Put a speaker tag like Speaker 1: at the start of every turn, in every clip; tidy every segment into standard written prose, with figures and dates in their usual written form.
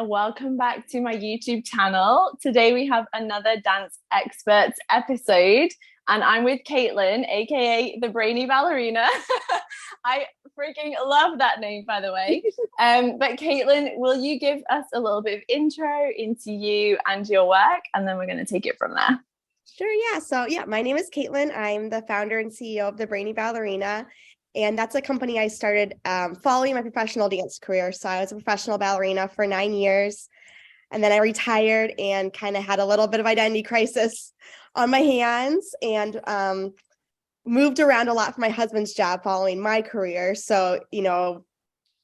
Speaker 1: welcome back to my YouTube channel. Today we have another Dance Experts episode, and I'm with Caitlin, aka the Brainy Ballerina. I freaking love that name, by the way. But Caitlin, will you give us a little bit of intro into you and your work, and then we're going to take it from there.
Speaker 2: Sure, yeah. So my name is Caitlin. I'm the founder and CEO of the Brainy Ballerina. And that's a company I started following my professional dance career. So I was a professional ballerina for 9 years. And then I retired and kind of had a little bit of identity crisis on my hands and moved around a lot for my husband's job following my career. So,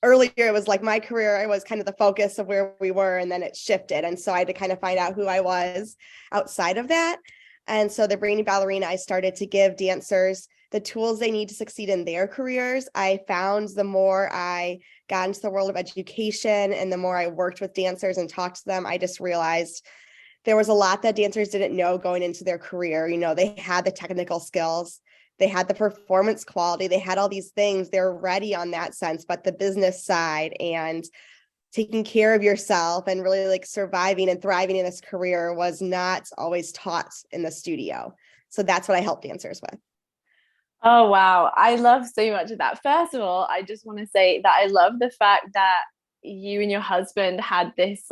Speaker 2: earlier it was like my career was kind of the focus of where we were, and then it shifted. And so I had to kind of find out who I was outside of that. And so the Brainy Ballerina, I started to give dancers the tools they need to succeed in their careers. I found the more I got into the world of education and the more I worked with dancers and talked to them, I just realized there was a lot that dancers didn't know going into their career. They had the technical skills, they had the performance quality, they had all these things. They're ready on that sense, but the business side and taking care of yourself and really like surviving and thriving in this career was not always taught in the studio. So that's what I help dancers with.
Speaker 1: Oh, wow. I love so much of that. First of all, I just want to say that I love the fact that you and your husband had this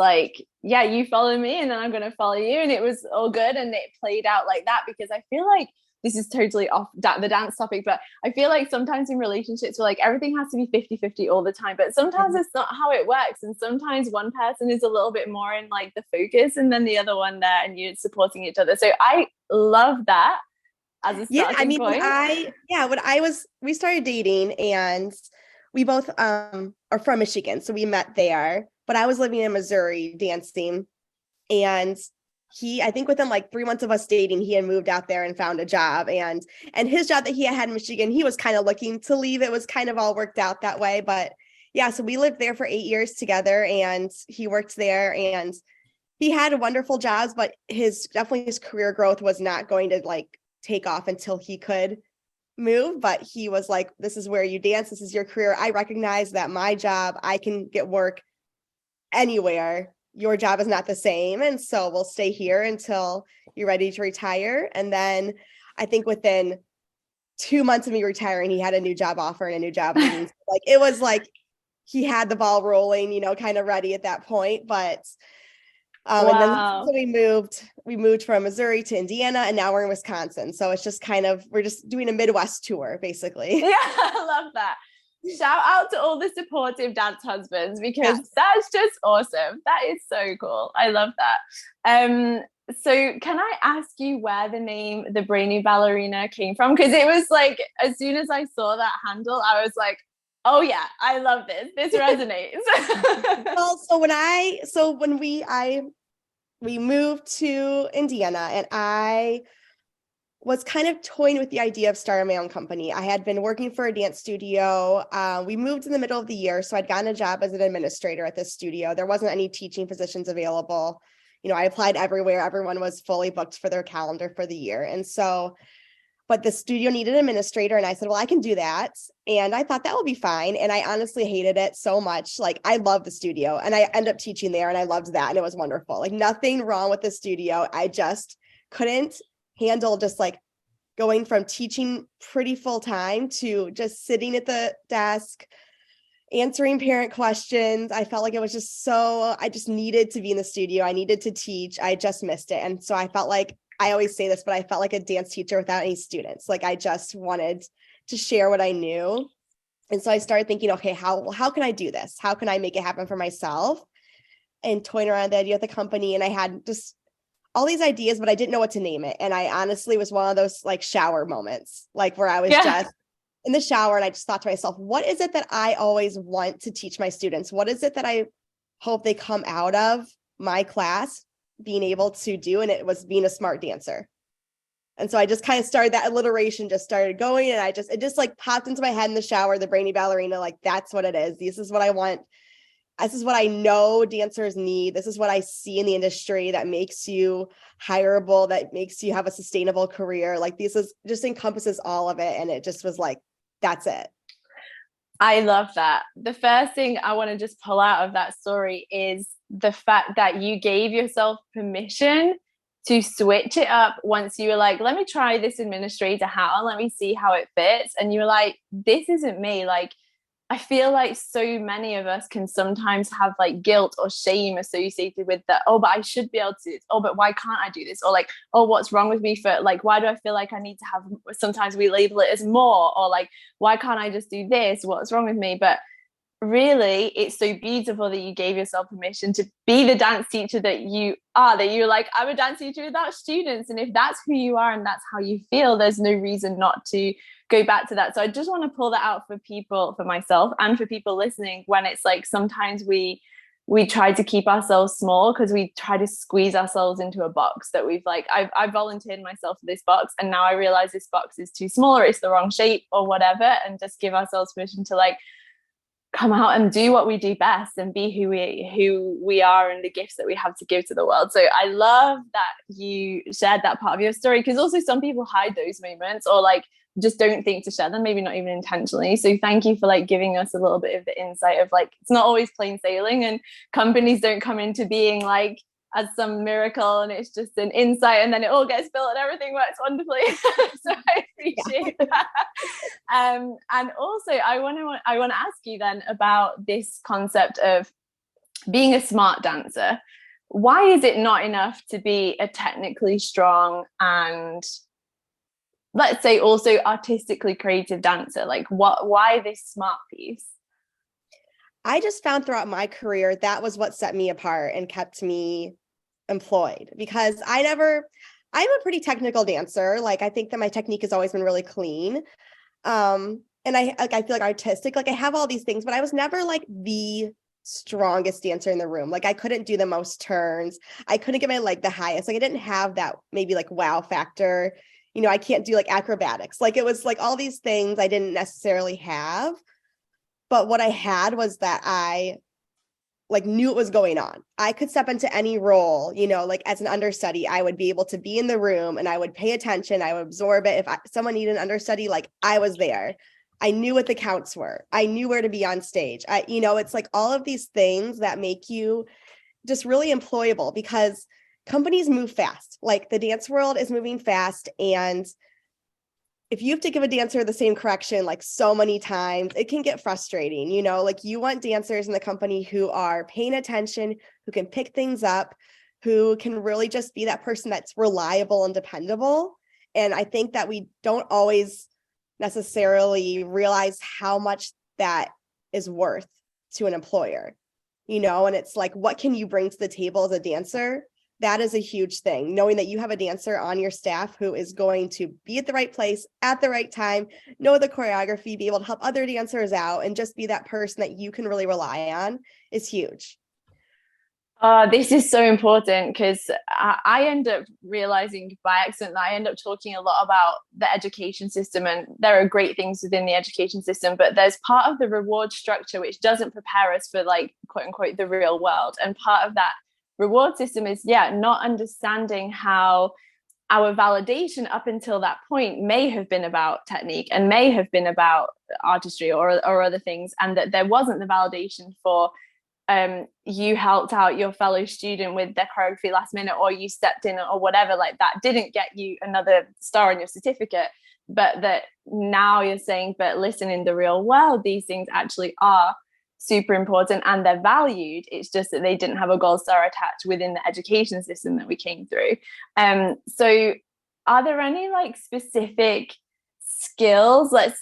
Speaker 1: you follow me and then I'm going to follow you. And it was all good. And it played out like that, because I feel like this is totally off the dance topic, but I feel like sometimes in relationships where everything has to be 50-50 all the time, but sometimes it's not how it works. And sometimes one person is a little bit more in the focus and then the other one there, and you're supporting each other. So I love that. As a starting point.
Speaker 2: We started dating and we both are from Michigan. So we met there, but I was living in Missouri dancing. And I think within 3 months of us dating, he had moved out there and found a job, and his job that he had in Michigan, he was kind of looking to leave. It was kind of all worked out that way. But yeah, so we lived there for 8 years together and he worked there and he had wonderful jobs, but his career growth was not going to take off until he could move. But he was like, this is where you dance. This is your career. I recognize that my job, I can get work anywhere. Your job is not the same. And so we'll stay here until you're ready to retire. And then I think within 2 months of me retiring, he had a new job offer and a new job. It was like he had the ball rolling, kind of ready at that point. But
Speaker 1: wow.
Speaker 2: And then so we moved from Missouri to Indiana, and now we're in Wisconsin. So it's just we're just doing a Midwest tour, basically.
Speaker 1: Yeah, I love that. Shout out to all the supportive dance husbands, because that's just awesome. That is so cool. I love that. So can I ask you where the name the Brainy Ballerina came from? Because it was as soon as I saw that handle, I was like, oh yeah, I love this. This resonates.
Speaker 2: Well, when we moved to Indiana, and I was kind of toying with the idea of starting my own company. I had been working for a dance studio. We moved in the middle of the year, so I'd gotten a job as an administrator at this studio. There wasn't any teaching positions available. I applied everywhere. Everyone was fully booked for their calendar for the year. And so, but the studio needed an administrator, and I said, well, I can do that. And I thought that would be fine. And I honestly hated it so much. I love the studio, and I ended up teaching there, and I loved that. And it was wonderful. Nothing wrong with the studio. I just couldn't handle just going from teaching pretty full time to just sitting at the desk, answering parent questions. I felt like it was just I just needed to be in the studio. I needed to teach. I just missed it. And so I felt I always say this, but I felt like a dance teacher without any students. I just wanted to share what I knew. And so I started thinking, okay, how can I do this? How can I make it happen for myself? And toying around the idea of the company. And I had just all these ideas, but I didn't know what to name it. And I honestly was one of those shower moments, where I was just in the shower and I just thought to myself, what is it that I always want to teach my students? What is it that I hope they come out of my class being able to do? And it was being a smart dancer. And so I just kind of started, that alliteration just started going, and it just popped into my head in the shower, the Brainy Ballerina, that's what it is. This is what I want. This is what I know dancers need. This is what I see in the industry that makes you hireable, that makes you have a sustainable career. This is just encompasses all of it. And it just was that's it.
Speaker 1: I love that. The first thing I want to just pull out of that story is the fact that you gave yourself permission to switch it up once you were like, let me try this administrator hat on, let me see how it fits. And you were like, this isn't me. Like, I feel like so many of us can sometimes have like guilt or shame associated with that. Oh, but I should be able to do this. Oh, but why can't I do this? Or like, oh, what's wrong with me for like, why do I feel like I need to have, sometimes we label it as more, or like, why can't I just do this? What's wrong with me? But really, it's so beautiful that you gave yourself permission to be the dance teacher that you are, that you're like, I'm a dance teacher without students. And if that's who you are and that's how you feel, there's no reason not to go back to that. So I just want to pull that out for people, for myself and for people listening, when it's like sometimes we try to keep ourselves small because we try to squeeze ourselves into a box that we've like, I've volunteered myself for this box and now I realize this box is too small or it's the wrong shape or whatever, and just give ourselves permission to like come out and do what we do best and be who we are and the gifts that we have to give to the world. So I love that you shared that part of your story, because also some people hide those moments or like just don't think to share them, maybe not even intentionally. So thank you for like giving us a little bit of the insight of like, it's not always plain sailing and companies don't come into being like as some miracle and it's just an insight and then it all gets built and everything works wonderfully. So I appreciate that. And also I want to ask you then about this concept of being a smart dancer. Why is it not enough to be a technically strong and, let's say, also artistically creative dancer? Like why this smart piece?
Speaker 2: I just found throughout my career that was what set me apart and kept me employed, because I'm a pretty technical dancer. Like I think that my technique has always been really clean. And I feel like artistic, like I have all these things, but I was never like the strongest dancer in the room. Like I couldn't do the most turns. I couldn't get my leg the highest. Like I didn't have that maybe like wow factor. You know, I can't do like acrobatics. Like it was like all these things I didn't necessarily have. But what I had was that I like knew what was going on. I could step into any role, you know, like as an understudy, I would be able to be in the room and I would pay attention. I would absorb it. If someone needed an understudy, like I was there. I knew what the counts were. I knew where to be on stage. You know, it's like all of these things that make you just really employable, because companies move fast. Like the dance world is moving fast. And if you have to give a dancer the same correction like so many times, it can get frustrating. You know, like you want dancers in the company who are paying attention, who can pick things up, who can really just be that person that's reliable and dependable. And I think that we don't always necessarily realize how much that is worth to an employer, you know. And it's like, what can you bring to the table as a dancer? That is a huge thing, knowing that you have a dancer on your staff who is going to be at the right place at the right time, know the choreography, be able to help other dancers out, and just be that person that you can really rely on is huge.
Speaker 1: This is so important, because I end up realizing by accident that I end up talking a lot about the education system, and there are great things within the education system, but there's part of the reward structure which doesn't prepare us for like quote unquote the real world. And part of that reward system is not understanding how our validation up until that point may have been about technique and may have been about artistry or other things, and that there wasn't the validation for you helped out your fellow student with their choreography last minute, or you stepped in or whatever, like that didn't get you another star on your certificate. But that now you're saying, but listen, in the real world these things actually are super important and they're valued. It's just that they didn't have a gold star attached within the education system that we came through. So are there any like specific skills? Let's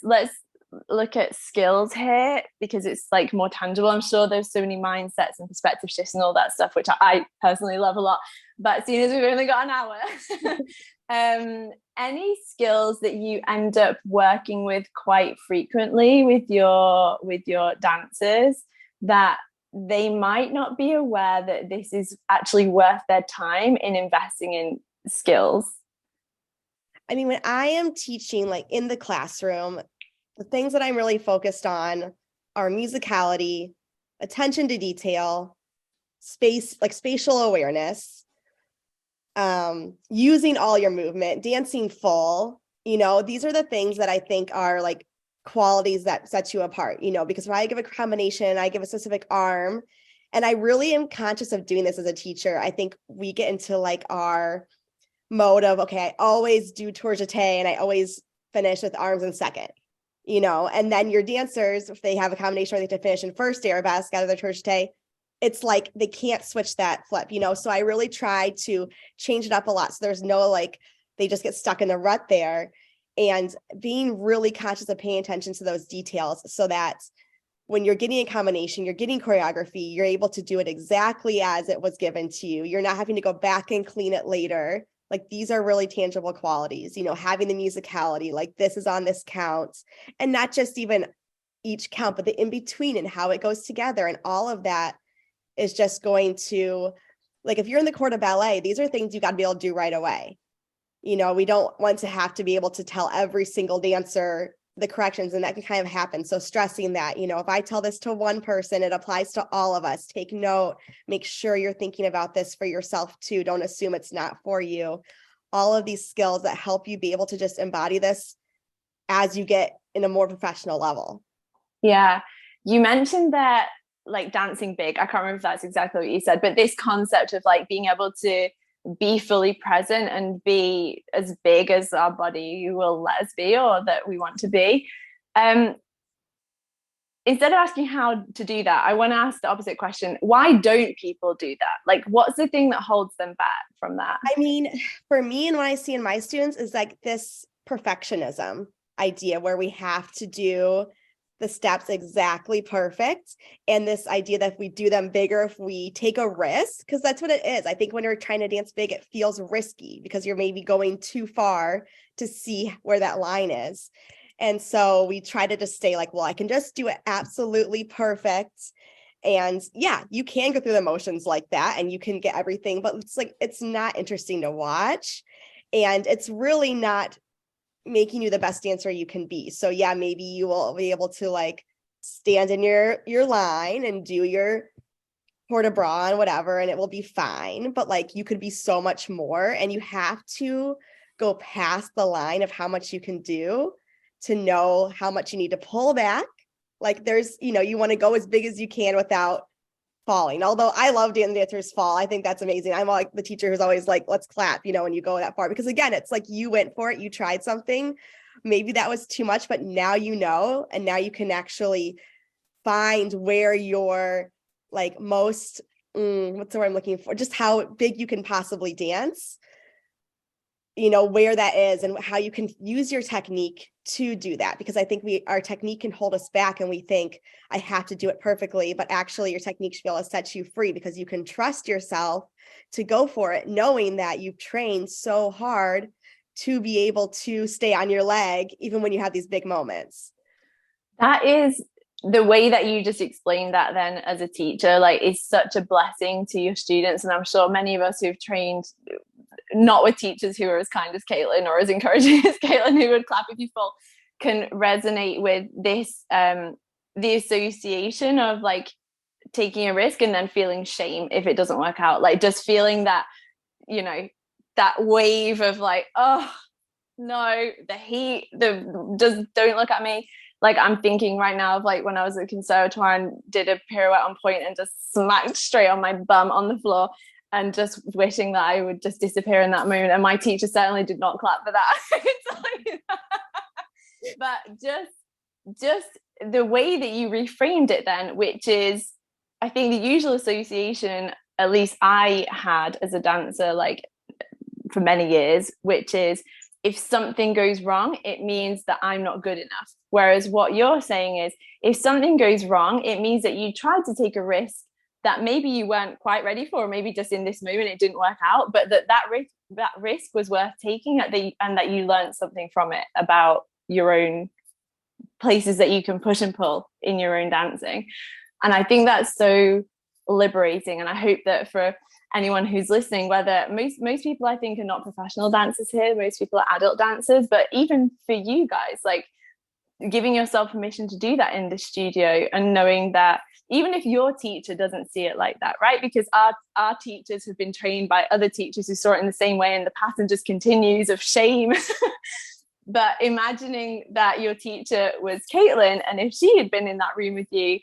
Speaker 1: look at skills here, because it's like more tangible. I'm sure there's so many mindsets and perspective shifts and all that stuff, which I personally love a lot, but seeing as we've only got an hour, any skills that you end up working with quite frequently with your dancers that they might not be aware that this is actually worth their time in investing in skills?
Speaker 2: I mean, when I am teaching like in the classroom, the things that I'm really focused on are musicality, attention to detail, spatial awareness, using all your movement, dancing full. You know, these are the things that I think are like qualities that sets you apart, because when I give a combination, I give a specific arm, and I really am conscious of doing this as a teacher. I think we get into like our mode of, okay, I always do tour jeté and I always finish with arms in second, and then your dancers, if they have a combination where they have to finish in first arabesque out of their tour jeté, it's like they can't switch that flip, so I really try to change it up a lot, so there's no like they just get stuck in the rut there, and being really conscious of paying attention to those details so that when you're getting a combination, you're getting choreography, you're able to do it exactly as it was given to you. You're not having to go back and clean it later. Like these are really tangible qualities, having the musicality, like this is on this count, and not just even each count, but the in between and how it goes together. And all of that is just going to, like, if you're in the court of ballet, these are things you got to be able to do right away. We don't want to have to be able to tell every single dancer the corrections, and that can kind of happen. So stressing that, if I tell this to one person, it applies to all of us. Take note, make sure you're thinking about this for yourself too. Don't assume it's not for you. All of these skills that help you be able to just embody this as you get in a more professional level.
Speaker 1: Yeah. You mentioned that like dancing big. I can't remember if that's exactly what you said, but this concept of like being able to be fully present and be as big as our body will let us be, or that we want to be. Instead of asking how to do that, I want to ask the opposite question. Why don't people do that? Like, what's the thing that holds them back from that?
Speaker 2: I mean, for me, and what I see in my students is like this perfectionism idea where we have to do the steps exactly perfect. And this idea that if we do them bigger, if we take a risk, because that's what it is. I think when you're trying to dance big, it feels risky because you're maybe going too far to see where that line is. And so we try to just stay like, well, I can just do it absolutely perfect. And yeah, you can go through the motions like that and you can get everything, but it's like, it's not interesting to watch. And it's really not making you the best dancer you can be. So yeah, maybe you will be able to like stand in your line and do your port de bras and whatever, and it will be fine. But like you could be so much more, and you have to go past the line of how much you can do to know how much you need to pull back. Like there's, you want to go as big as you can without falling. Although I love dancers fall. I think that's amazing. I'm like the teacher who's always like, let's clap, when you go that far, because again, it's like you went for it, you tried something, maybe that was too much, but now and now you can actually find where you're like most, what's the word I'm looking for? Just how big you can possibly dance, where that is and how you can use your technique to do that. Because I think our technique can hold us back and we think I have to do it perfectly, but actually your technique should be able to set you free because you can trust yourself to go for it, knowing that you've trained so hard to be able to stay on your leg, even when you have these big moments.
Speaker 1: That is the way that you just explained that then as a teacher, like is such a blessing to your students. And I'm sure many of us who've trained not with teachers who are as kind as Caitlin or as encouraging as Caitlin, who would clap if you fall, can resonate with this, the association of like taking a risk and then feeling shame if it doesn't work out, like just feeling that, that wave of like, oh no, the heat, just don't look at me. Like I'm thinking right now of like when I was at conservatoire and did a pirouette on point and just smacked straight on my bum on the floor, and just wishing that I would just disappear in that moment. And my teacher certainly did not clap for that. But just the way that you reframed it then, which is, I think the usual association, at least I had as a dancer, like for many years, which is if something goes wrong, it means that I'm not good enough. Whereas what you're saying is if something goes wrong, it means that you tried to take a risk that maybe you weren't quite ready for, or maybe just in this moment it didn't work out, but that risk was worth taking, and that you learned something from it about your own places that you can push and pull in your own dancing. And I think that's so liberating. And I hope that for anyone who's listening, whether most people I think are not professional dancers here, most people are adult dancers, but even for you guys, like giving yourself permission to do that in the studio and knowing that even if your teacher doesn't see it like that, right? Because our teachers have been trained by other teachers who saw it in the same way, and the pattern just continues of shame. But imagining that your teacher was Caitlin, and if she had been in that room with you,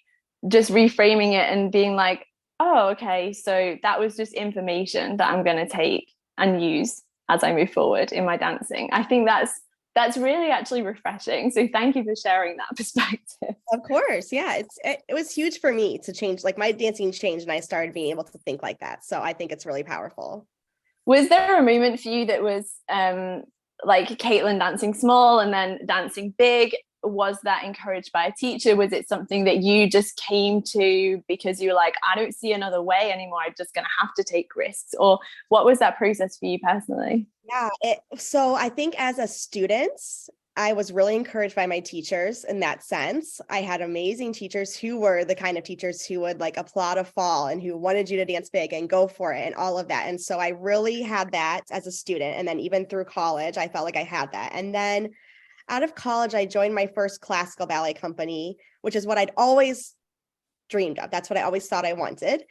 Speaker 1: just reframing it and being like, oh, okay, so that was just information that I'm going to take and use as I move forward in my dancing. I think that's really actually refreshing. So thank you for sharing that perspective.
Speaker 2: Of course. Yeah. It was huge for me to change, like my dancing changed and I started being able to think like that. So I think it's really powerful.
Speaker 1: Was there a moment for you that was like Caitlin dancing small and then dancing big? Was that encouraged by a teacher? Was it something that you just came to because you were like, I don't see another way anymore, I'm just going to have to take risks? Or what was that process for you personally?
Speaker 2: Yeah. So I think as a student, I was really encouraged by my teachers in that sense. I had amazing teachers who were the kind of teachers who would like applaud a fall and who wanted you to dance big and go for it and all of that. And so I really had that as a student. And then even through college, I felt like I had that. And then out of college, I joined my first classical ballet company, which is what I'd always dreamed of. That's what I always thought I wanted.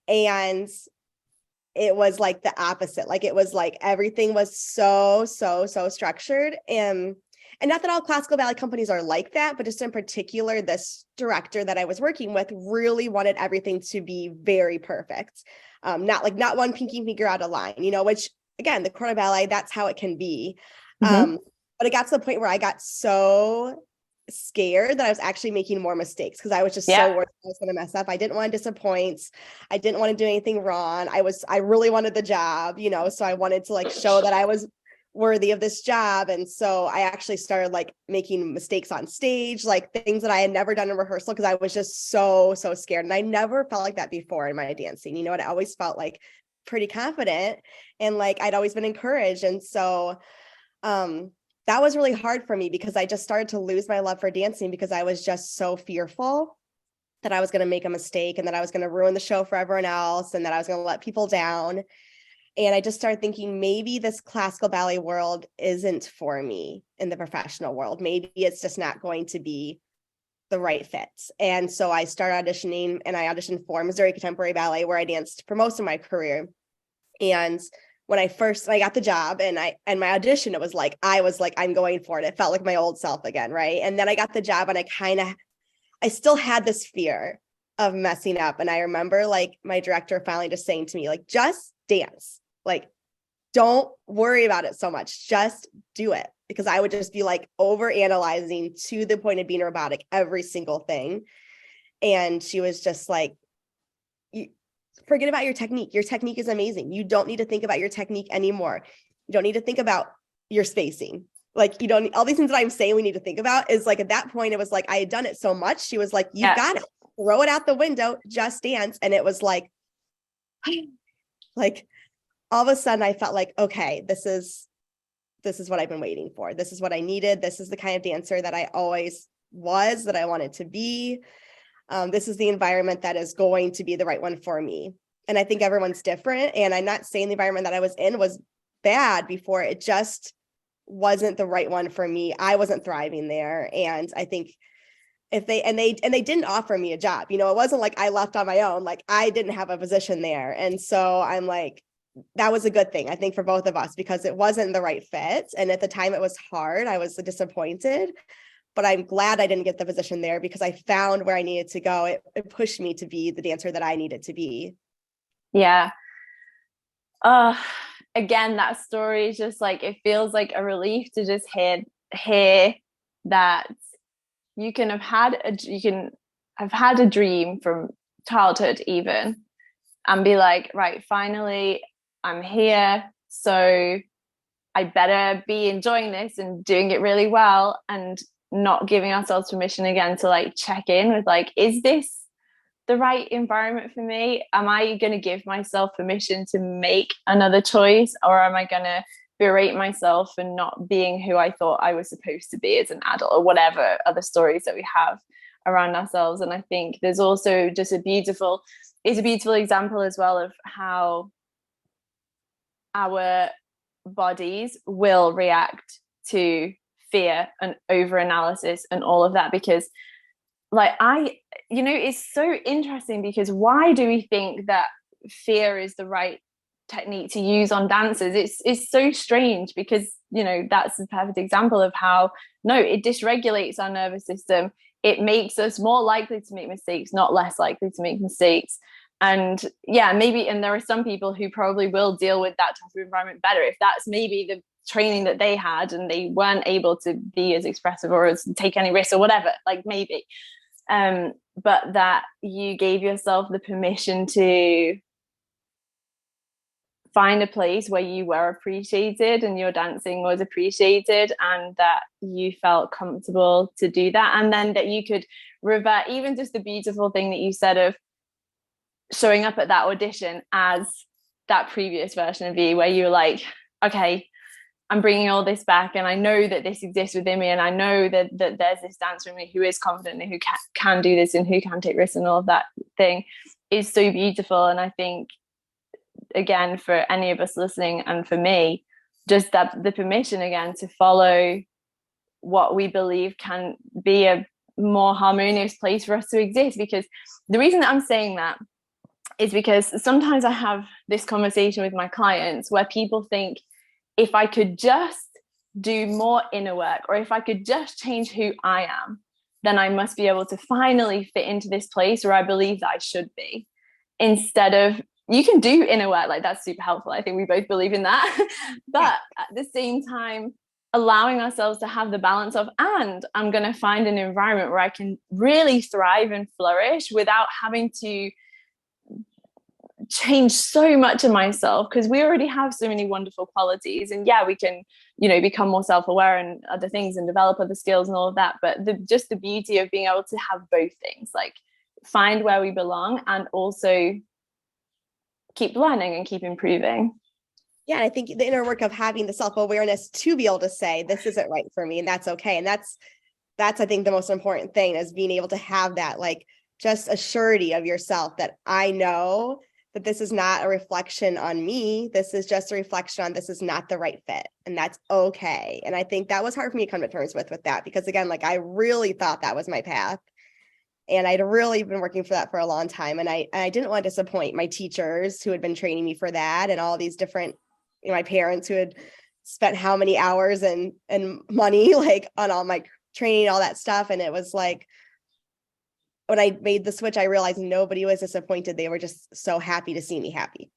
Speaker 2: And it was like the opposite. Like it was like everything was so structured. And not that all classical ballet companies are like that, but just in particular, this director that I was working with really wanted everything to be very perfect. Not one pinky finger out of line, which again, the corner ballet, that's how it can be.
Speaker 1: Mm-hmm.
Speaker 2: But it got to the point where I got so scared that I was actually making more mistakes because I was just so worried I was going to mess up. I didn't want to disappoint. I didn't want to do anything wrong. I really wanted the job, so I wanted to like show that I was worthy of this job. And so I actually started like making mistakes on stage, like things that I had never done in rehearsal because I was just so scared. And I never felt like that before in my dancing. I always felt like pretty confident and like I'd always been encouraged. And so that was really hard for me because I just started to lose my love for dancing because I was just so fearful that I was going to make a mistake and that I was going to ruin the show for everyone else and that I was going to let people down. And I just started thinking maybe this classical ballet world isn't for me in the professional world. Maybe it's just not going to be the right fit. And so I started auditioning and I auditioned for Missouri Contemporary Ballet where I danced for most of my career. And when I got the job and my audition, I was like, I'm going for it. It felt like my old self again. Right. And then I got the job and I still had this fear of messing up. And I remember like my director finally just saying to me, like, just dance, like, don't worry about it so much. Just do it. Because I would just be like over analyzing to the point of being robotic, every single thing. And she was just like, forget about your technique. Your technique is amazing. You don't need to think about your technique anymore. You don't need to think about your spacing. Like you don't, all these things that I'm saying we need to think about is like, at that point, it was like, I had done it so much. She was like, you got it, throw it out the window, just dance. And it was like all of a sudden I felt like, okay, this is what I've been waiting for. This is what I needed. This is the kind of dancer that I always was, that I wanted to be. This is the environment that is going to be the right one for me. And I think everyone's different. And I'm not saying the environment that I was in was bad before. It just wasn't the right one for me. I wasn't thriving there. And I think if they didn't offer me a job, it wasn't like I left on my own, like I didn't have a position there. And so I'm like, that was a good thing, I think, for both of us, because it wasn't the right fit. And at the time it was hard. I was disappointed. But I'm glad I didn't get the position there because I found where I needed to go. It pushed me to be the dancer that I needed to be.
Speaker 1: Yeah. Again, that story is just like, it feels like a relief to just hear that you can have had a dream from childhood even, and be like, right, finally I'm here. So I better be enjoying this and doing it really well, and not giving ourselves permission again to like check in with like, is this the right environment for me? Am I going to give myself permission to make another choice, or am I going to berate myself for not being who I thought I was supposed to be as an adult, or whatever other stories that we have around ourselves? And I think there's also just a beautiful example as well of how our bodies will react to fear and over analysis and all of that, because like it's so interesting, because why do we think that fear is the right technique to use on dancers. It's so strange because, you know, that's a perfect example of how, no, it dysregulates our nervous system. It makes us more likely to make mistakes, not less likely to make mistakes. And yeah, maybe, and there are some people who probably will deal with that type of environment better if that's maybe the training that they had and they weren't able to be as expressive or as take any risks or whatever, like maybe. But that you gave yourself the permission to find a place where you were appreciated and your dancing was appreciated, and that you felt comfortable to do that, and then that you could revert. Even just the beautiful thing that you said of showing up at that audition as that previous version of you, where you were like, okay, I'm bringing all this back, and I know that this exists within me, and I know that there's this dancer in me who is confident and who can do this and who can take risks, and all of that thing is so beautiful. And I think, again, for any of us listening, and for me, just that the permission again to follow what we believe can be a more harmonious place for us to exist. Because the reason that I'm saying that is because sometimes I have this conversation with my clients where people think, if I could just do more inner work, or if I could just change who I am, then I must be able to finally fit into this place where I believe that I should be. Instead of, you can do inner work, like that's super helpful. I think we both believe in that. But at the same time, allowing ourselves to have the balance of, and I'm going to find an environment where I can really thrive and flourish without having to change so much of myself, because we already have so many wonderful qualities. And yeah, we can, you know, become more self-aware and other things and develop other skills and all of that. But just the beauty of being able to have both things, like find where we belong and also keep learning and keep improving.
Speaker 2: Yeah, I think the inner work of having the self-awareness to be able to say, this isn't right for me, and that's okay. And that's I think the most important thing, is being able to have that, like, just a surety of yourself that I know that this is not a reflection on me. This is just a reflection on, this is not the right fit, and that's okay. And I think that was hard for me to come to terms with that, because again, like, I really thought that was my path. And I'd really been working for that for a long time. And I didn't want to disappoint my teachers who had been training me for that, and all these different, you know, my parents who had spent how many hours and money, like, on all my training, all that stuff. And it was like, when I made the switch, I realized nobody was disappointed. They were just so happy to see me happy.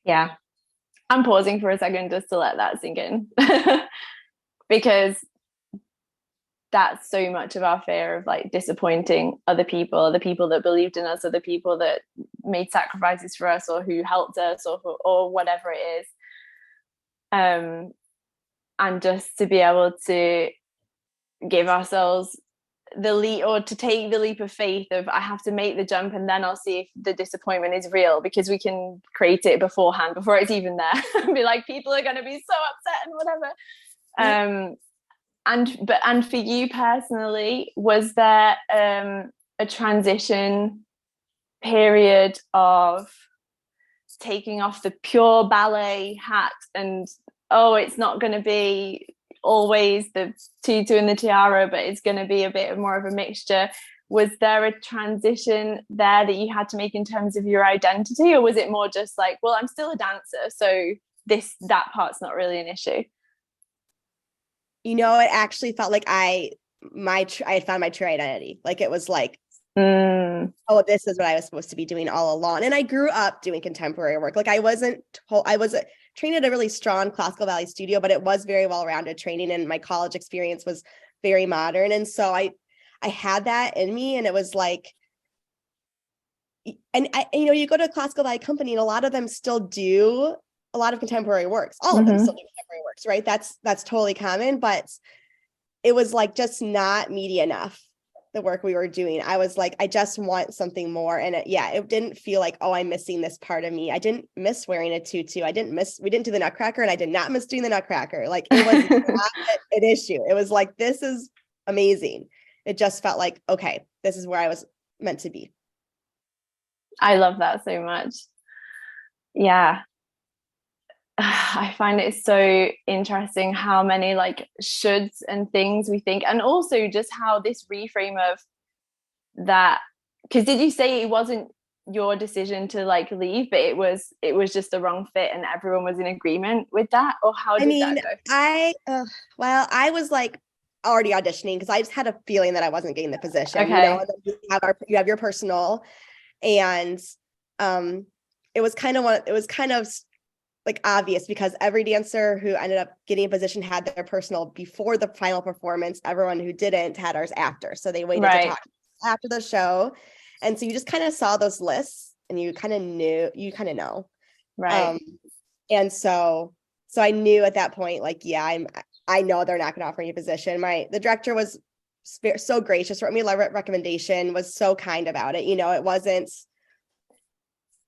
Speaker 1: Yeah. I'm pausing for a second just to let that sink in. Because that's so much of our fear of, like, disappointing other people, the people that believed in us, or the people that made sacrifices for us, or who helped us, or whatever it is. And just to be able to give ourselves the leap, or to take the leap of faith of, I have to make the jump, and then I'll see if the disappointment is real, because we can create it beforehand, before it's even there, and be like, people are going to be so upset and whatever.
Speaker 2: Mm-hmm.
Speaker 1: And for you personally, was there a transition period of taking off the pure ballet hat and, oh, it's not going to be always the tutu and the tiara, but it's going to be a bit more of a mixture? Was there a transition there that you had to make in terms of your identity, or was it more just like, well, I'm still a dancer, so that part's not really an issue?
Speaker 2: You know, it actually felt like I had found my true identity. Like, it was like, oh, this is what I was supposed to be doing all along. And I grew up doing contemporary work. Like, I was trained at a really strong classical ballet studio, but it was very well-rounded training, and my college experience was very modern. And so I had that in me, and it was like, and you know, you go to a classical ballet company, and a lot of them still do a lot of contemporary works. All of them still do contemporary works, right? That's totally common, but it was like just not meaty enough, the work we were doing. I was like, I just want something more. And it didn't feel like, oh, I'm missing this part of me. I didn't miss wearing a tutu. We didn't do the Nutcracker, and I did not miss doing the Nutcracker. Like, it was not an issue. It was like, this is amazing. It just felt like, okay, this is where I was meant to be.
Speaker 1: I love that so much. Yeah. I find it so interesting how many, like, shoulds and things we think, and also just how this reframe of that, because did you say it wasn't your decision to like leave, but it was just the wrong fit and everyone was in agreement with that? Or how
Speaker 2: I
Speaker 1: did that
Speaker 2: mean,
Speaker 1: go?
Speaker 2: I was like already auditioning because I just had a feeling that I wasn't getting the position,
Speaker 1: Okay.
Speaker 2: and then you have your personal, and um it was kind of like obvious because every dancer who ended up getting a position had their personal before the final performance. Everyone who didn't had ours after. So they waited to
Speaker 1: Right.
Speaker 2: talk after the show. And so you just kind of saw those lists and you kind of know.
Speaker 1: Right.
Speaker 2: Um, and so I knew at that point, like, yeah, I know they're not going to offer me a position. The director was so gracious, wrote me a recommendation, was so kind about it.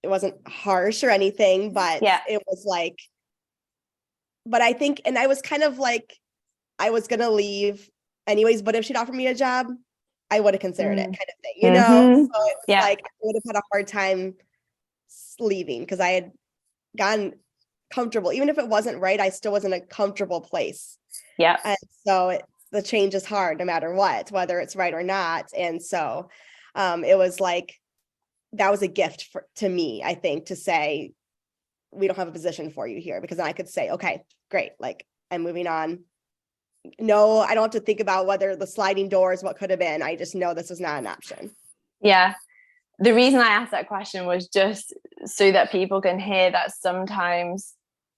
Speaker 2: It wasn't harsh or anything, but
Speaker 1: Yeah.
Speaker 2: it was like, but I think, and I was kind of like, I was going to leave anyways, but if she'd offered me a job, I would have considered it,
Speaker 1: Mm.
Speaker 2: kind of thing,
Speaker 1: Mm-hmm.
Speaker 2: So it was
Speaker 1: Yeah.
Speaker 2: like, I would have had a hard time leaving because I had gotten comfortable. Even if it wasn't right, I still was in a comfortable place.
Speaker 1: Yeah.
Speaker 2: And so the change is hard no matter what, whether it's right or not. And so it was like, that was a gift to me, I think, to say, we don't have a position for you here, because then I could say, okay, great. Like, I'm moving on. No, I don't have to think about whether the sliding doors, what could have been. I just know this is not an option.
Speaker 1: Yeah. The reason I asked that question was just so that people can hear that sometimes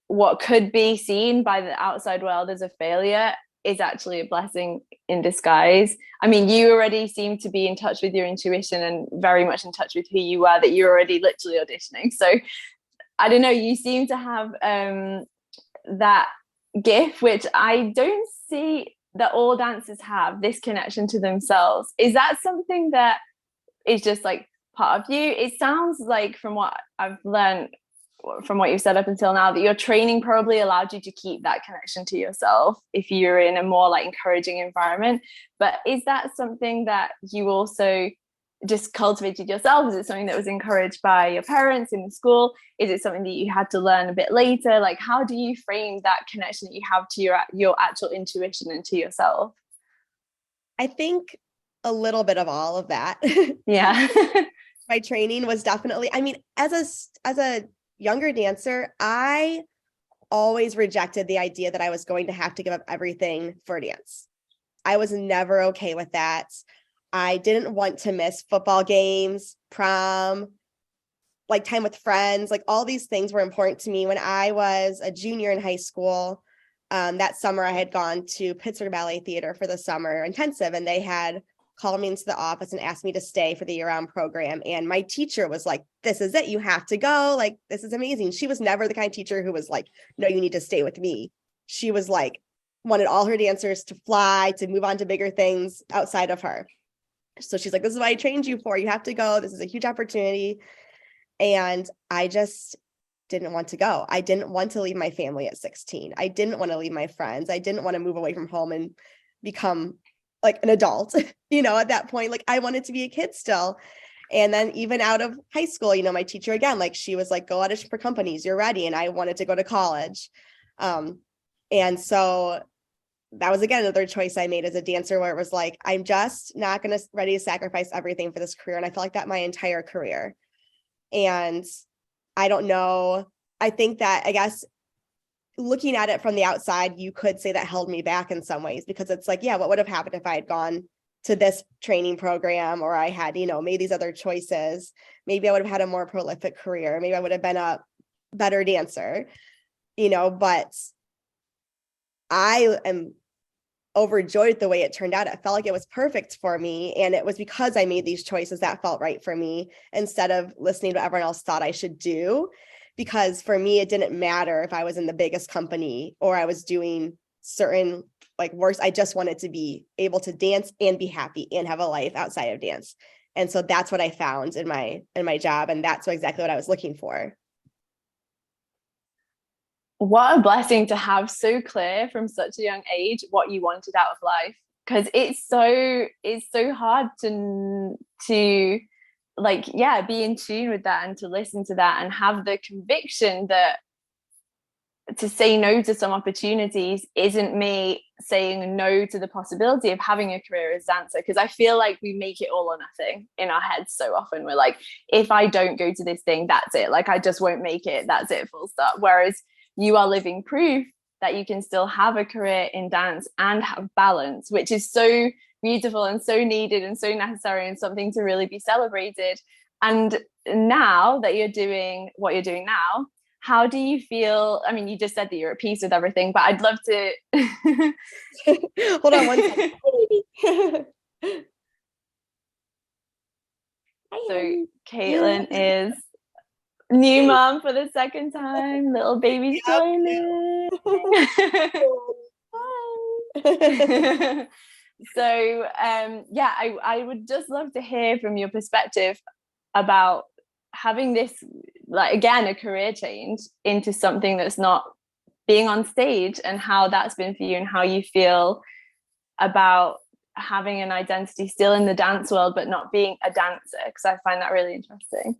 Speaker 1: what could be seen by the outside world as a failure is actually a blessing in disguise. I mean, you already seem to be in touch with your intuition and very much in touch with who you are, that you're already literally auditioning. So I don't know, you seem to have that gift, which I don't see that all dancers have, this connection to themselves. Is that something that is just like part of you? It sounds like, from what I've learned from what you've said up until now, that your training probably allowed you to keep that connection to yourself if you're in a more like encouraging environment. But is that something that you also just cultivated yourself? Is it something that was encouraged by your parents in the school? Is it something that you had to learn a bit later? Like, how do you frame that connection that you have to your actual intuition and to yourself?
Speaker 2: I think a little bit of all of that.
Speaker 1: Yeah.
Speaker 2: My training was definitely, I mean, as a younger dancer, I always rejected the idea that I was going to have to give up everything for dance. I was never okay with that. I didn't want to miss football games, prom, like time with friends, like all these things were important to me. When I was a junior in high school, that summer I had gone to Pittsburgh Ballet Theater for the summer intensive, and they had called me into the office and asked me to stay for the year-round program. And my teacher was like, this is it, you have to go. Like, this is amazing. She was never the kind of teacher who was like, no, you need to stay with me. She was like, wanted all her dancers to fly, to move on to bigger things outside of her. So she's like, this is what I trained you for. You have to go. This is a huge opportunity. And I just didn't want to go. I didn't want to leave my family at 16. I didn't want to leave my friends. I didn't want to move away from home and become like an adult, at that point. Like, I wanted to be a kid still. And then even out of high school, my teacher, again, like, she was like, go audition for companies, you're ready. And I wanted to go to college. And so that was, again, another choice I made as a dancer, where it was like, I'm just not going to ready to sacrifice everything for this career. And I felt like that my entire career. And I don't know. I think that, I guess, looking at it from the outside, you could say that held me back in some ways, because it's like, yeah, what would have happened if I had gone to this training program, or I had, made these other choices? Maybe I would have had a more prolific career. Maybe I would have been a better dancer, but I am overjoyed the way it turned out. It felt like it was perfect for me. And it was because I made these choices that felt right for me, instead of listening to what everyone else thought I should do. Because for me, it didn't matter if I was in the biggest company or I was doing certain like works. I just wanted to be able to dance and be happy and have a life outside of dance. And so that's what I found in my job. And that's exactly what I was looking for.
Speaker 1: What a blessing to have so clear from such a young age what you wanted out of life, because it's so hard to like, yeah, be in tune with that and to listen to that and have the conviction that to say no to some opportunities isn't me saying no to the possibility of having a career as dancer, because I feel like we make it all or nothing in our heads so often. We're like, if I don't go to this thing, that's it, like I just won't make it, that's it, full stop. Whereas you are living proof that you can still have a career in dance and have balance, which is so beautiful and so needed and so necessary, and something to really be celebrated. And now that you're doing what you're doing now, how do you feel? I mean, you just said that you're at peace with everything, but I'd love to.
Speaker 2: Hold on one second.
Speaker 1: So Caitlin is new mom for the second time. Little baby's joining. So yeah, I would just love to hear from your perspective about having this, like, again, a career change into something that's not being on stage, and how that's been for you, and how you feel about having an identity still in the dance world but not being a dancer, because I find that really interesting.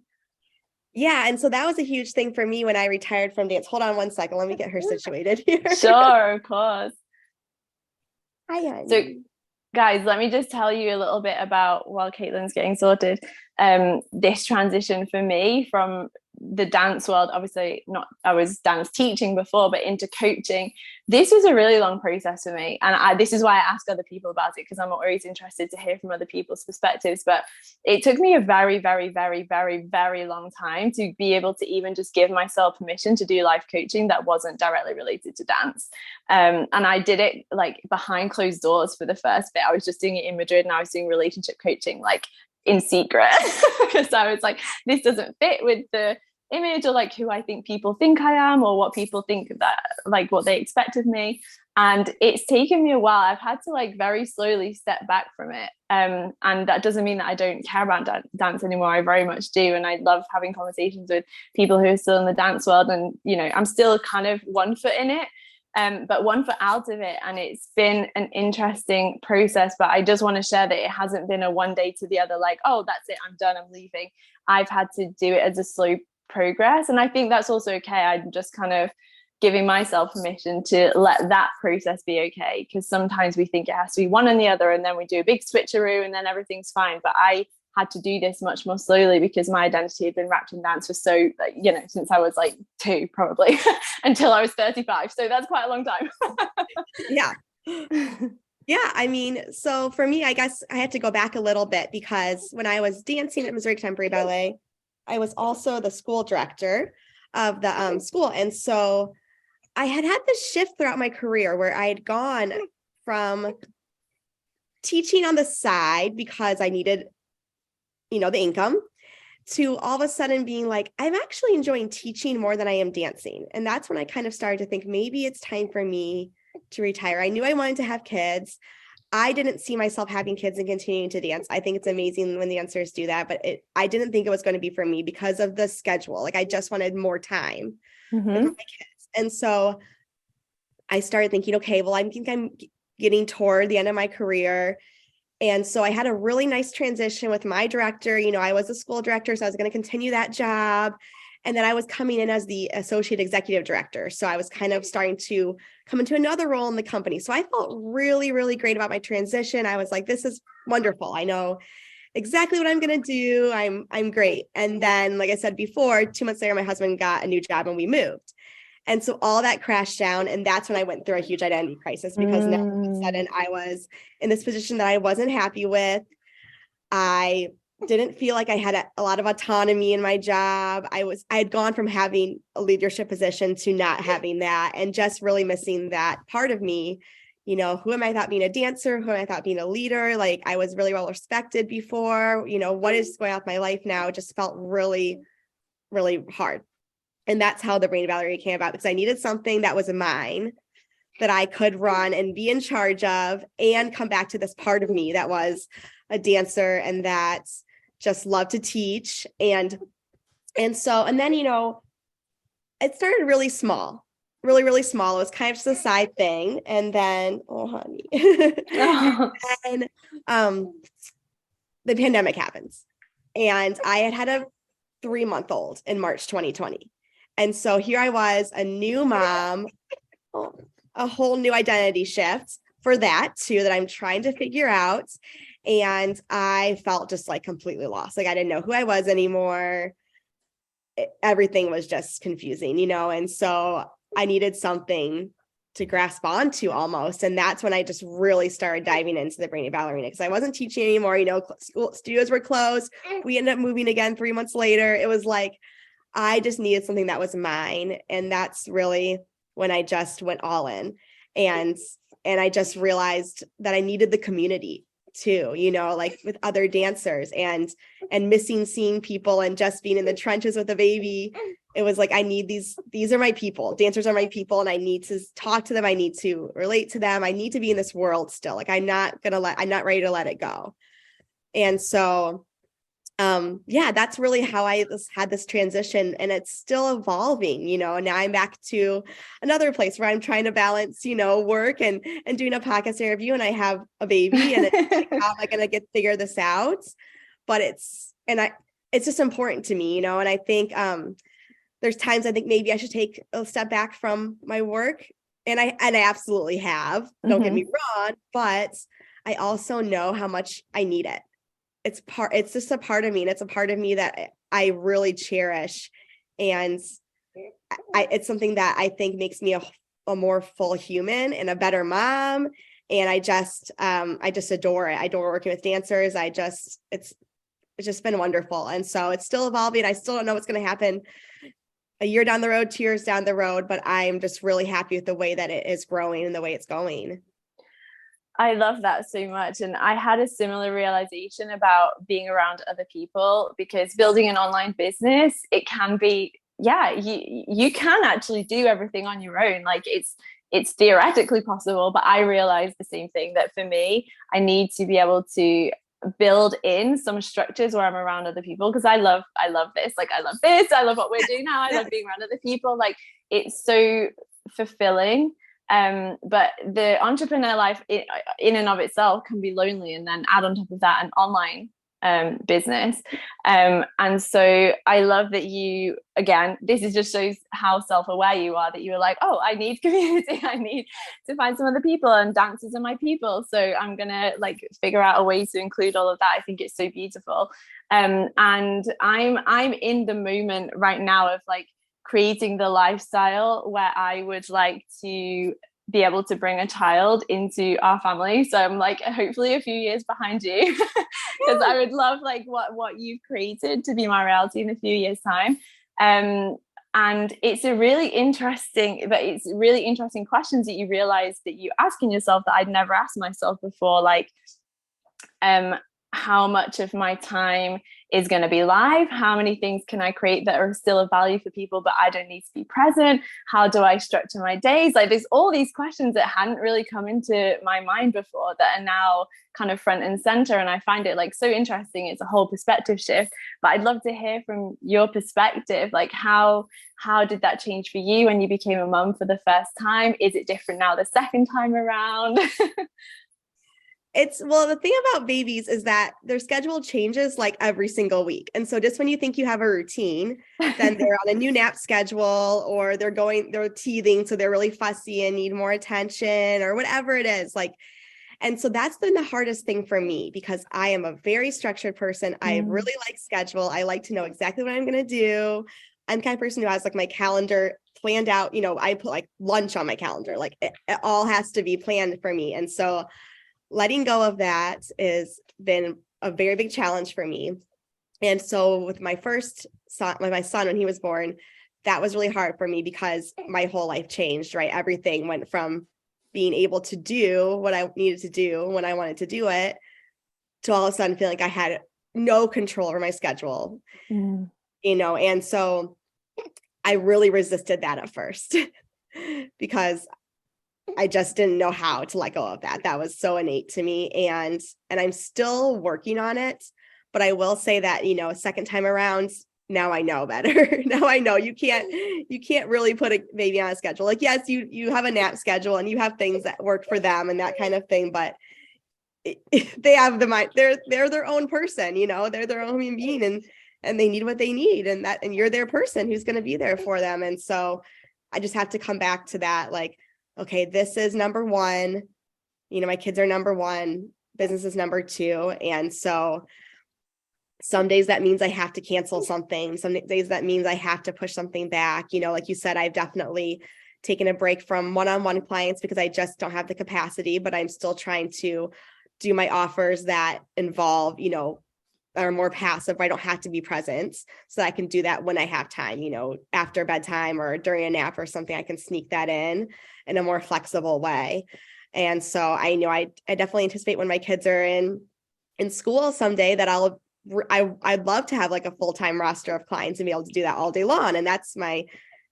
Speaker 2: Yeah, and so that was a huge thing for me when I retired from dance. Hold on one second, let me get her situated here.
Speaker 1: Sure, of course.
Speaker 2: Hi, honey.
Speaker 1: So guys, let me just tell you a little bit about, while Caitlin's getting sorted, this transition for me from the dance world. Obviously not, I was dance teaching before, but into coaching. This was a really long process for me, and this is why I ask other people about it, because I'm always interested to hear from other people's perspectives. But it took me a very, very, very, very, very long time to be able to even just give myself permission to do life coaching that wasn't directly related to dance. And I did it like behind closed doors for the first bit. I was just doing it in Madrid, and I was doing relationship coaching like in secret, because I was like, this doesn't fit with the image, or like who I think people think I am, or what people think that, like, what they expect of me. And it's taken me a while. I've had to like very slowly step back from it, and that doesn't mean that I don't care about dance anymore. I very much do, and I love having conversations with people who are still in the dance world, and you know, I'm still kind of one foot in it, but one foot out of it. And it's been an interesting process, but I just want to share that it hasn't been a one day to the other, like, oh, that's it, I'm done, I'm leaving. I've had to do it as a slow progress, and I think that's also okay. I'm just kind of giving myself permission to let that process be okay, because sometimes we think it has to be one and the other, and then we do a big switcheroo and then everything's fine. But I had to do this much more slowly, because my identity had been wrapped in dance for so, you know, since I was like 2 probably until I was 35. So that's quite a long time.
Speaker 2: Yeah. Yeah, I mean, so for me, I guess I had to go back a little bit, because when I was dancing at Missouri Contemporary Ballet, I was also the school director of the school. And so I had this shift throughout my career where I had gone from teaching on the side because I needed, you know, the income, to all of a sudden being like, I'm actually enjoying teaching more than I am dancing. And that's when I kind of started to think, maybe it's time for me to retire. I knew I wanted to have kids. I didn't see myself having kids and continuing to dance. I think it's amazing when the dancers do that, but I didn't think it was going to be for me because of the schedule. Like, I just wanted more time with my kids. And so I started thinking, okay, well, I think I'm getting toward the end of my career. And so I had a really nice transition with my director. You know, I was a school director, so I was going to continue that job. And then I was coming in as the associate executive director. So I was kind of starting to come into another role in the company. So I felt really, really great about my transition. I was like, this is wonderful. I know exactly what I'm going to do. I'm great. And then, like I said before, 2 months later, my husband got a new job and we moved. And so all that crashed down. And that's when I went through a huge identity crisis, because now all of a sudden I was in this position that I wasn't happy with. I didn't feel like I had a lot of autonomy in my job. I had gone from having a leadership position to not having that, and just really missing that part of me. You know, who am I thought being a dancer? Who am I thought being a leader? Like, I was really well respected before. You know, what is going on with my life now? It just felt really, really hard. And that's how the Brainy Ballerina came about, because I needed something that was mine, that I could run and be in charge of, and come back to this part of me that was a dancer and that just loved to teach. And then, you know, it started really small, really, really small. It was kind of just a side thing. And then, oh, honey, and the pandemic happens. And I had a 3-month-old in March 2020. And so here I was, a new mom, a whole new identity shift for that too, that I'm trying to figure out. And I felt just like completely lost. Like I didn't know who I was anymore. Everything was just confusing, and so I needed something to grasp onto almost. And that's when I just really started diving into the Brainy Ballerina, because I wasn't teaching anymore. School studios were closed. We ended up moving again 3 months later. It was like, I just needed something that was mine. And that's really when I just went all in. And I just realized that I needed the community too, like with other dancers and seeing people and just being in the trenches with a baby. It was like, I need these are my people. Dancers are my people, and I need to talk to them. I need to relate to them. I need to be in this world still. Like I'm not ready to let it go. And so that's really how I had this transition, and it's still evolving, and now I'm back to another place where I'm trying to balance, work and doing a podcast interview, and I have a baby, and it's like, how am I going to figure this out? But it's just important to me, and I think, there's times I think maybe I should take a step back from my work, and I absolutely have, don't get me wrong, but I also know how much I need it. It's just a part of me, and it's a part of me that I really cherish. And it's something that I think makes me a more full human and a better mom. And I just adore it. I adore working with dancers. It's just been wonderful. And so it's still evolving. I still don't know what's going to happen a year down the road, 2 years down the road, but I'm just really happy with the way that it is growing and the way it's going.
Speaker 1: I love that so much. And I had a similar realization about being around other people, because building an online business, it can be, you can actually do everything on your own. Like it's theoretically possible, but I realized the same thing, that for me, I need to be able to build in some structures where I'm around other people, because I love this. Like I love this. I love what we're doing now. I love being around other people. Like it's so fulfilling. But the entrepreneur life in and of itself can be lonely, and then add on top of that an online business. And so I love that you, again, this is just shows how self-aware you are, that you were like, oh, I need community. I need to find some other people, and dancers are my people. So I'm gonna like figure out a way to include all of that. I think it's so beautiful. And I'm in the moment right now of like creating the lifestyle where I would like to be able to bring a child into our family. So I'm like hopefully a few years behind you, because I would love like what you've created to be my reality in a few years' time. And it's really interesting questions that you realize that you asking yourself that I'd never asked myself before, like how much of my time is going to be live? How many things can I create that are still of value for people, but I don't need to be present? How do I structure my days? Like there's all these questions that hadn't really come into my mind before that are now kind of front and center. And I find it like so interesting. It's a whole perspective shift, but I'd love to hear from your perspective. Like how did that change for you when you became a mum for the first time? Is it different now the second time around?
Speaker 2: The thing about babies is that their schedule changes like every single week. And so just when you think you have a routine, then they're on a new nap schedule, or they're teething. So they're really fussy and need more attention or whatever it is. And so that's been the hardest thing for me, because I am a very structured person. I really like schedule. I like to know exactly what I'm going to do. I'm the kind of person who has like my calendar planned out. I put like lunch on my calendar. Like it all has to be planned for me. And so letting go of that has been a very big challenge for me. And so with my first son, my son, when he was born, that was really hard for me, because my whole life changed, right? Everything went from being able to do what I needed to do when I wanted to do it, to all of a sudden feeling like I had no control over my schedule, and so I really resisted that at first because I just didn't know how to let go of that. That was so innate to me. And I'm still working on it, but I will say that, a second time around, now I know better. Now I know you can't really put a baby on a schedule. Like, yes, you have a nap schedule and you have things that work for them and that kind of thing, but they have the mind, they're their own person, they're their own human being. and they need what they need, and you're their person who's going to be there for them. And so I just have to come back to that, like, okay, this is number one, my kids are number one, business is number two. And so some days that means I have to cancel something. Some days that means I have to push something back. Like you said, I've definitely taken a break from one-on-one clients because I just don't have the capacity, but I'm still trying to do my offers that involve, are more passive, where I don't have to be present, so that I can do that when I have time, after bedtime or during a nap or something. I can sneak that in a more flexible way. And so I know I definitely anticipate when my kids are in school someday that I'd love to have like a full-time roster of clients and be able to do that all day long. And that's my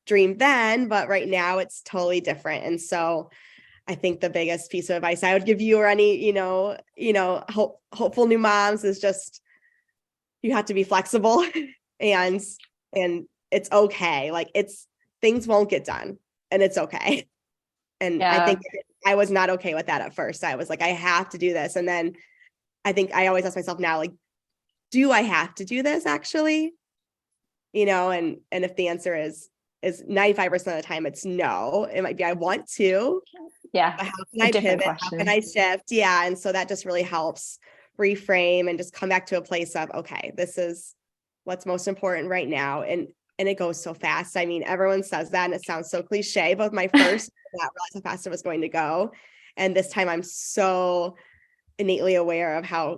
Speaker 2: dream then, but right now it's totally different. And so I think the biggest piece of advice I would give you or any, hopeful new moms is just, you have to be flexible and it's okay. Like things won't get done and it's okay. And I think I was not okay with that at first. I was like, I have to do this. And then I think I always ask myself now, like, do I have to do this actually? And if the answer is 95% of the time it's no, it might be, I want to.
Speaker 1: Yeah.
Speaker 2: But how can I pivot? Question. How can I shift? Yeah. And so that just really helps reframe and just come back to a place of, okay, this is what's most important right now. And it goes so fast. I mean, everyone says that and it sounds so cliche, but my first, I did not realize how fast it was going to go. And this time I'm so innately aware of how,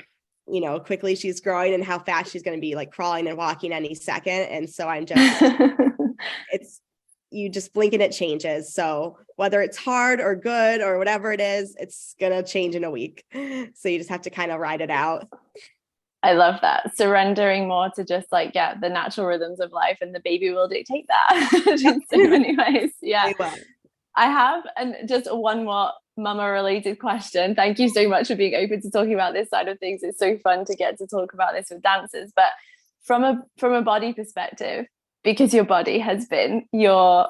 Speaker 2: quickly she's growing and how fast she's going to be like crawling and walking any second. And so I'm just, you just blink and it changes. So whether it's hard or good or whatever it is, it's going to change in a week. So you just have to kind of ride it out.
Speaker 1: I love that. Surrendering more to just like, the natural rhythms of life, and the baby will dictate that in so many ways. Yeah. I have, and just one more mama related question. Thank you so much for being open to talking about this side of things. It's so fun to get to talk about this with dancers, but from a body perspective, because your body has been your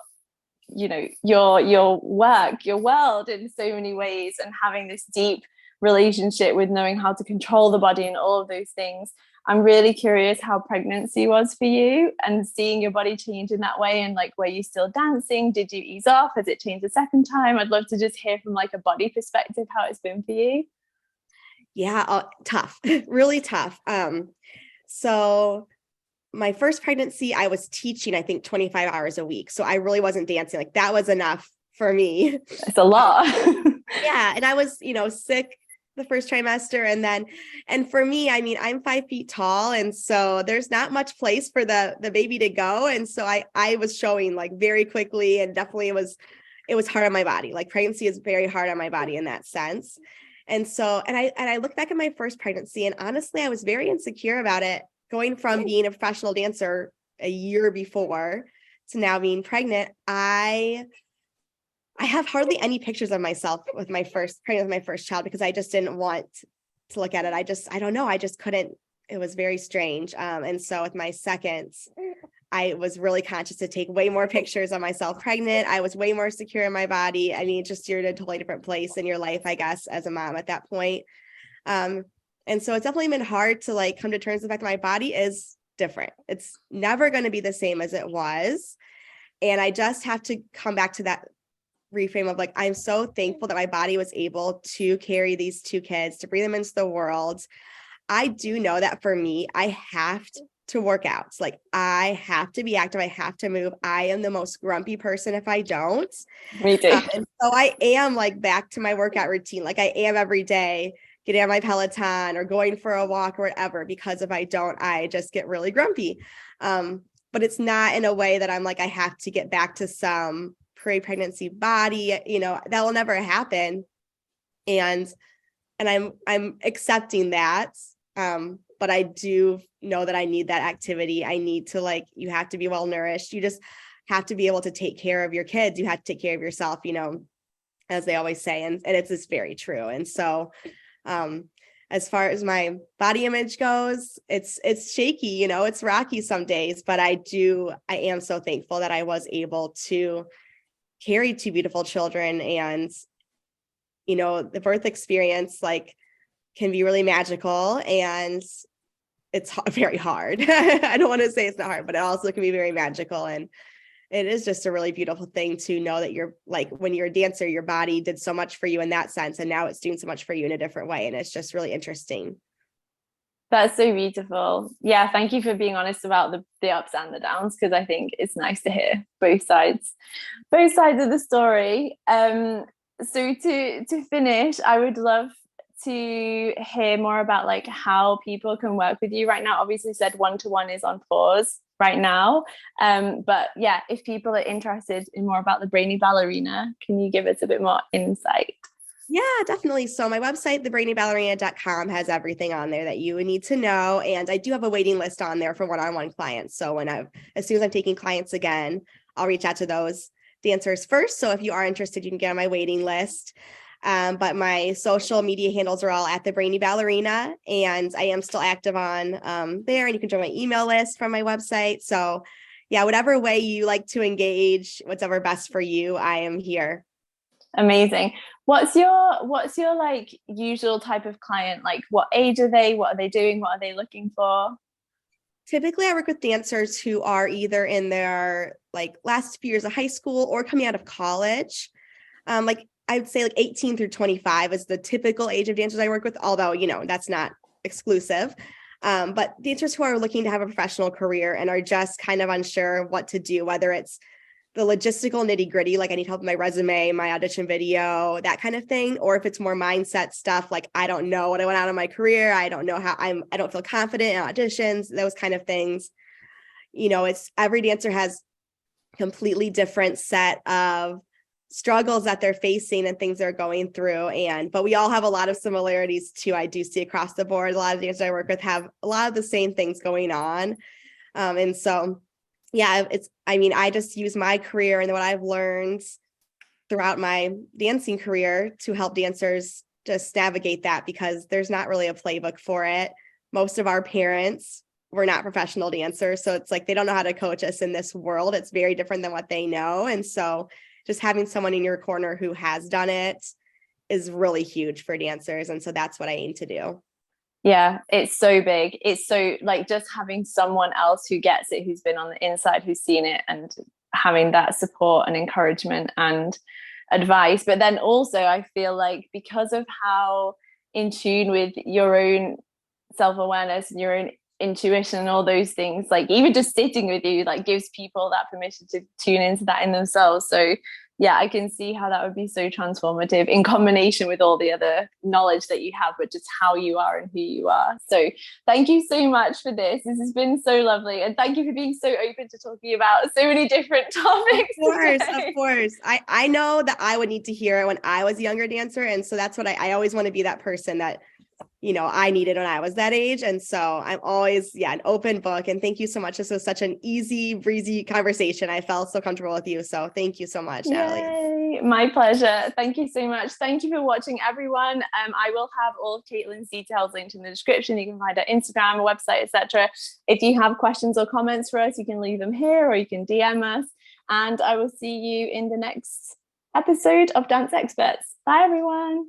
Speaker 1: work, your world in so many ways, and having this deep relationship with knowing how to control the body and all of those things. I'm really curious how pregnancy was for you and seeing your body change in that way, and like, were you still dancing? Did you ease off? Has it changed the second time? I'd love to just hear from like a body perspective how it's been for you.
Speaker 2: Yeah, tough, really tough. So my first pregnancy, I was teaching, I think 25 hours a week. So I really wasn't dancing. Like that was enough for me.
Speaker 1: It's a lot.
Speaker 2: Yeah. And I was, sick the first trimester. And for me, I mean, I'm 5 feet tall. And so there's not much place for the baby to go. And so I was showing like very quickly, and definitely it was hard on my body. Like pregnancy is very hard on my body in that sense. And so, and I look back at my first pregnancy, and honestly, I was very insecure about it, going from being a professional dancer a year before to now being pregnant. I have hardly any pictures of myself with my first child because I just didn't want to look at it. I don't know. I just couldn't. It was very strange. And so with my second, I was really conscious to take way more pictures of myself pregnant. I was way more secure in my body. I mean, just you're in a totally different place in your life, I guess, as a mom at that point. And so it's definitely been hard to like come to terms with the fact that my body is different. It's never going to be the same as it was. And I just have to come back to that reframe of like, I'm so thankful that my body was able to carry these two kids, to bring them into the world. I do know that for me, I have to work out. It's like, I have to be active. I have to move. I am the most grumpy person if I don't.
Speaker 1: Me too.
Speaker 2: And so I am like back to my workout routine. Like I am every day getting on my Peloton or going for a walk or whatever, because if I don't, I just get really grumpy. But it's not in a way that I'm like, I have to get back to some pre-pregnancy body, that will never happen. And I'm accepting that. But I do know that I need that activity. I need to you have to be well nourished. You just have to be able to take care of your kids. You have to take care of yourself, as they always say. And it's just very true. And so, as far as my body image goes, it's shaky, it's rocky some days, but I am so thankful that I was able to carry two beautiful children. And, the birth experience can be really magical, and very hard. I don't want to say it's not hard, but it also can be very magical. And it is just a really beautiful thing to know that you're like, when you're a dancer, your body did so much for you in that sense. And now it's doing so much for you in a different way. And it's just really interesting.
Speaker 1: That's so beautiful. Yeah, thank you for being honest about the ups and the downs, because I think it's nice to hear both sides of the story. So to finish, I would love to hear more about like how people can work with you right now. Obviously, you said one-to-one is on pause right now. But yeah, if people are interested in more about the Brainy Ballerina, can you give us a bit more insight?
Speaker 2: Yeah, definitely. So my website, thebrainyballerina.com, has everything on there that you would need to know. And I do have a waiting list on there for one-on-one clients. So as soon as I'm taking clients again, I'll reach out to those dancers first. So if you are interested, you can get on my waiting list. But my social media handles are all at the Brainy Ballerina, and I am still active on there. And you can join my email list from my website. So yeah, whatever way you like to engage, whatever best for you, I am here.
Speaker 1: Amazing. What's your like usual type of client? Like what age are they? What are they doing? What are they looking for?
Speaker 2: Typically, I work with dancers who are either in their like last few years of high school or coming out of college. Like I would say like 18 through 25 is the typical age of dancers I work with, although, that's not exclusive. But dancers who are looking to have a professional career and are just kind of unsure what to do, whether it's the logistical nitty gritty, like I need help with my resume, my audition video, that kind of thing. Or if it's more mindset stuff, like I don't know what I want out of my career. I don't know how I don't feel confident in auditions, those kind of things. It's every dancer has completely different set of struggles that they're facing and things they're going through. But we all have a lot of similarities too. I do see across the board, a lot of dancers I work with have a lot of the same things going on. And so yeah, I just use my career and what I've learned throughout my dancing career to help dancers just navigate that, because there's not really a playbook for it. Most of our parents were not professional dancers. So it's like, they don't know how to coach us in this world. It's very different than what they know. And so just having someone in your corner who has done it is really huge for dancers. And so that's what I aim to do.
Speaker 1: Yeah, it's so big. It's so like just having someone else who gets it, who's been on the inside, who's seen it, and having that support and encouragement and advice. But then also, I feel like because of how in tune with your own self-awareness and your own intuition and all those things, like even just sitting with you, like gives people that permission to tune into that in themselves. So yeah, I can see how that would be so transformative in combination with all the other knowledge that you have, but just how you are and who you are. So thank you so much for this. This has been so lovely. And thank you for being so open to talking about so many different topics.
Speaker 2: Of course. I know that I would need to hear it when I was a younger dancer. And so that's what I always want to be, that person that I needed when I was that age. And so I'm always, an open book. And thank you so much. This was such an easy, breezy conversation. I felt so comfortable with you. So thank you so much, Natalie.
Speaker 1: Yay, my pleasure. Thank you so much. Thank you for watching, everyone. I will have all of Caitlin's details linked in the description. You can find her Instagram, her website, etc. If you have questions or comments for us, you can leave them here or you can DM us. And I will see you in the next episode of Dance Experts. Bye, everyone.